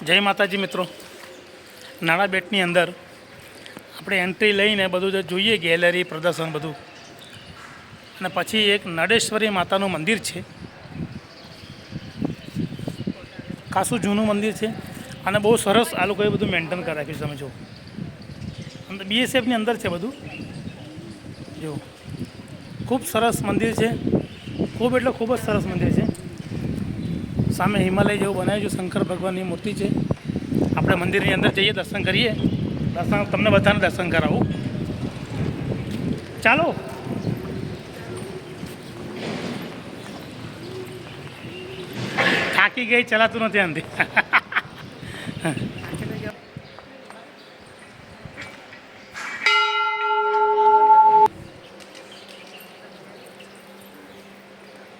જય માતાજી મિત્રો, નાણા બેટની અંદર આપણે એન્ટ્રી લઈને બધું જે જોઈએ ગેલેરી પ્રદર્શન બધું, અને પછી એક નડેશ્વરી માતાનું મંદિર છે. ખાસું જૂનું મંદિર છે અને બહુ સરસ આ લોકોએ બધું મેન્ટેન કરી રાખ્યું છે. તમે જુઓ, અંદર બીએસએફની અંદર છે બધું. જુઓ, ખૂબ સરસ મંદિર છે. ખૂબ એટલે ખૂબ જ સરસ મંદિર છે. સામે હિમાલય જેવું બનાવ્યું છે. શંકર ભગવાનની મૂર્તિ છે. આપણે મંદિરની અંદર જઈએ, દર્શન કરીએ. તમને બધાને દર્શન કરાવું. ચાલો. થાકી ગઈ, ચલાતું નથી આનથી.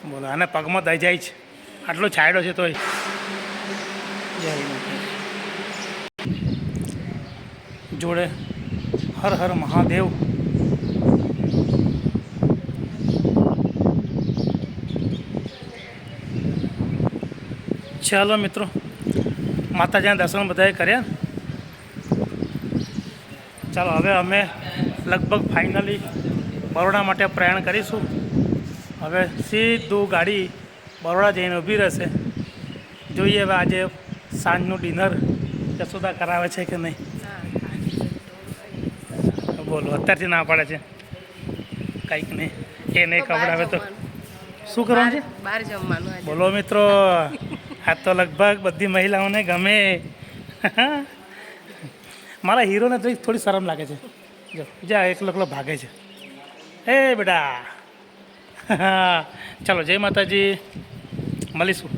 બોલો, આને પગમાં દઈ જાય છે, આટલો છાયડો છે તોય. જોડે હર હર મહાદેવ. ચાલો મિત્રો, માતાજીના દર્શન બધાએ કર્યા. ચાલો, હવે અમે લગભગ ફાઇનલી બરોડા માટે પ્રયાણ કરીશું. હવે સીધું ગાડી બરોડા જઈને ઊભી રહેશે. જોઈએ હવે આજે સાંજનું ડિનર જસોદા કરાવે છે કે નહીં. બોલો, અત્યારથી ના પાડે છે કંઈક નહીં, એ નહીં ખવડાવે તો શું કરવાનું છે? બહાર જમવાનું. બોલો મિત્રો, આ તો લગભગ બધી મહિલાઓને ગમે. મારા હીરોને થોડી શરમ લાગે છે. જો જ્યાં એકલો ભાગે છે. એ બેટા, ચાલો, જય માતાજી, મળીશું.